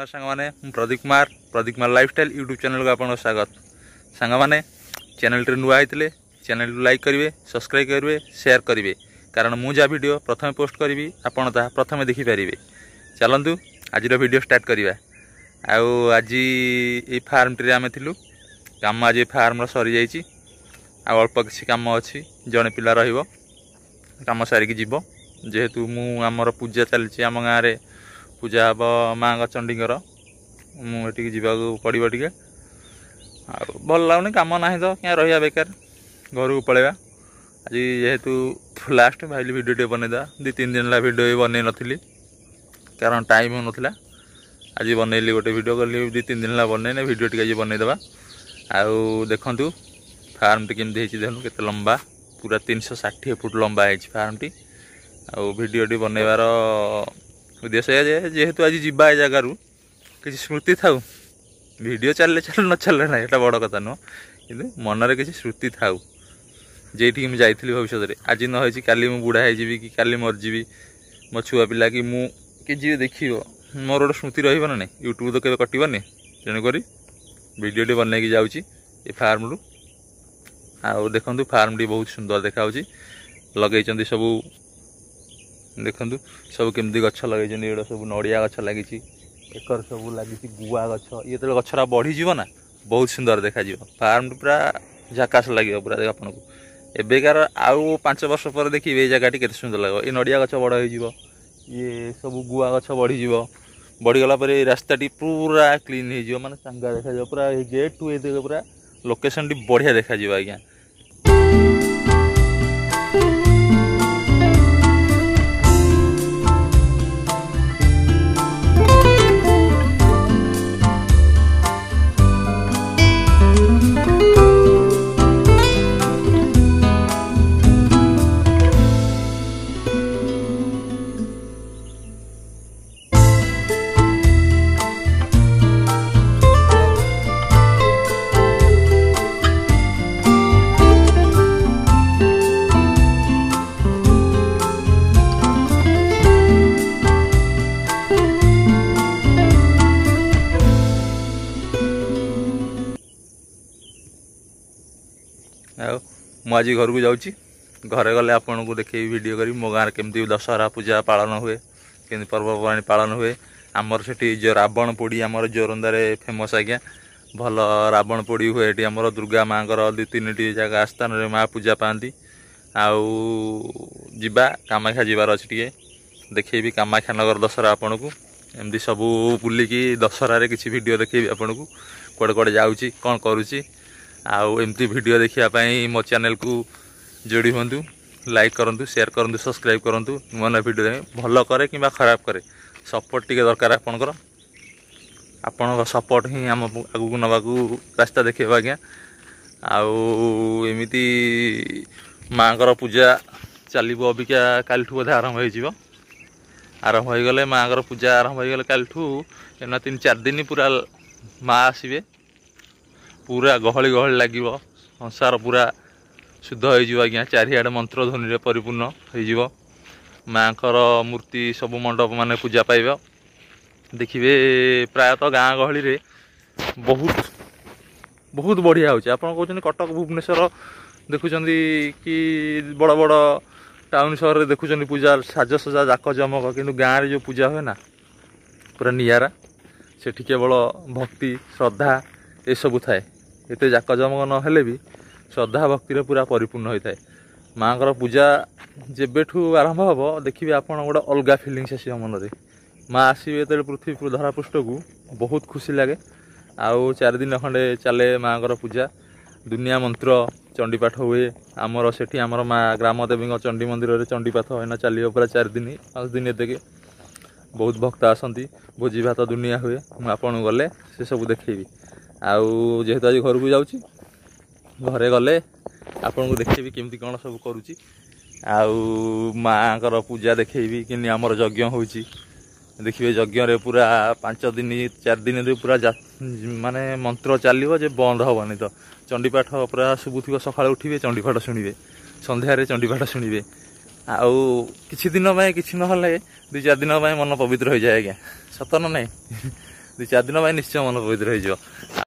नमस्कार सांग मैंने Pradeep Kumar lifestyle YouTube channel को आपको स्वागत। सांग मैंने चैनल नुआ होते चैनल लाइक करेंगे, सब्सक्राइब करेंगे, शेयर करेंगे, कारण मुझे जहाँ वीडियो प्रथम पोस्ट करी आपड़ ता प्रथम देखिपारे। चलतु आज वीडियो स्टार्ट करवा। आज ये फार्म टी आम थी कम आज फार्म सरी जाइए अल्प किसी कम अच्छी जड़े पिला रम सारिकी जीव जेहेतु मुझर पूजा चलती आम गाँव में पूजा हम माँ चंडीकर मुझे जावाक पड़ो टे भल लगुनि कम ना तो क्या रहा बेकार घर को पलैया। आज जेहेतु लास्ट भाई वीडियो टे बनईदा 2-3 दिन वीडियो बन नी कारण टाइम हो नाला। आज बनैली गोटे वीडियो कली 2-3 दिन बनईने वीडियो टी आज बनईदेवा। आउ देखु फार्म टी केमती देखु केते लंबा पूरा 360 फुट लंबा है फार्म टी। आउ वीडियो टी बनईबार उद्देश्य जेहेतु आज जीवा ए जगार किसी स्मृति थाउ वीडियो चलले चल न चलले ना एटा बड़ कथा नुह कि मनरे किसी स्मृति थाउ जेठी मुझे जाइली भविष्य में आज न हो काली मु बुढ़ा हो कि काली मरजी मो छुआ पिला कि मु कि जी देख मोर गोटे स्मृति रहा ना यूट्यूब तो केवे कटनी तेणुक वीडियो टी बनई जाऊँगी ये फार्म रु। आउ देखु फार्म टी बहुत सुंदर देखा लगे सब देखु सब केमती गछ लगे ये सब नड़िया गछ लगी एकर सब लगी गुआ गछ ये तो गछरा बढ़ीज ना बहुत सुंदर देखा फार्म पूरा झाकास लगे पूरा देख आपन को एबेकार आउ 5 वर्ष पर देखिए ये जगह के सुंदर लगे। ये नड़िया गछ बड़ हो ये सब गुआ गछ बढ़ीज बढ़ीगला रास्ता टी पूरा क्लीन हो माने चंगा देखा पूरा गेट टू ये पूरा लोकेशन टी बढ़िया देखा आज्ञा। आज घर को जाऊँगी घरे गले आपन को देखे वीडियो करी मो गाँव केमती दशहरा पूजा पालन हुए केमती पर्वपर्वाणी पालन हुए। आमर से जो रावण पोड़ी आमर जोरंदार फेमस आज्ञा भल रावण पोड़ी हुए ये आमर दुर्गा माँ 2-3 जगह स्थान में माँ पूजा पाती। आउ जीवा कामाख्या जीवार अच्छी टे देखेबी कामाख्या नगर दशहरा आपन को एमती सबू बुलिकी दशहरारे किसी वीडियो देखेबी आपन को कड़े कड़े जाऊँगी कौन करुँची आउ एमती वीडियो देखापी मो चैनल को जोड़ी हूँ लाइक करूँ शेयर करूँ सब्सक्राइब करूँ नुआ नुआ वीडियो भल करे कि खराब करे सपोर्ट टी दरकार आपणकर आपण सपोर्ट ही आम आगू नवाकू रास्ता देखे आज्ञा। आउ एमती माँ पूजा चलो अबिका काली बोधे आरंभ हो गले माँ पूजा आरंभ हो गले काली 3-4 दिन पूरा माँ आसबे पूरा गहली गहली लगे संसार पूरा शुद्ध हो आज्ञा चारिआडे मंत्र ध्वनि परिपूर्ण हो माँ मूर्ति सब मंडप माने पूजा पाइब देखिए प्रायतः गाँ गहली रे बहुत बहुत बढ़िया होची। आपन कहते कटक भुवनेश्वर देखुं कि बड़ बड़ टाउन सहर में देखुं पूजा साजसजा जाक जमक कि गाँव में जो पूजा हुए ना पूरा नियारा से केवल भक्ति श्रद्धा ये सब थाए एत जाक जमक नहेले भी श्रद्धा भक्ति पूरा परिपूर्ण होता है। माँ पूजा जेबेठू आरंभ हम देखिए आप गोटे अलग फिलिंग्स आस मन में माँ आसवे जो पृथ्वी धरापृष्ठ को बहुत खुशी लगे। आउ 4 दिन खंडे चले माँ पूजा दुनिया मंत्र चंडीपाठ हुए आमर से आमर माँ ग्राम देवी चंडी मंदिर में चंडीपाठ होना चलो पूरा 4 दिन 5 दिन एतके बहुत भक्त आसती भोजी भात दुनिया हुए मुझे गले से सब देखेबी। आउ जेहेतु आज घर को जाऊँगी घरे गले आपन को देखेबी केमती कौन सब करुच्ची आउ माँ पूजा देखेबी कि आमर यज्ञ होची देखिए यज्ञ रे पूरा 5 दिन 4 दिन पूरा माने मंत्र चलो जे बंद हेनी तो चंडीपाठ पूरा शुभुव सका उठे चंडीपाठ शुणे संध्यारे चंडीपाठ शुणे आउ किछि दिन में किछि नहले 2-4 दिन में मन पवित्र हो जाए आज्ञा सत न नहीं 2-4 ଦିନ ପାଇଁ ନିଶ୍ଚୟ ମନ ପବିତ୍ର ହେଇଯିବ।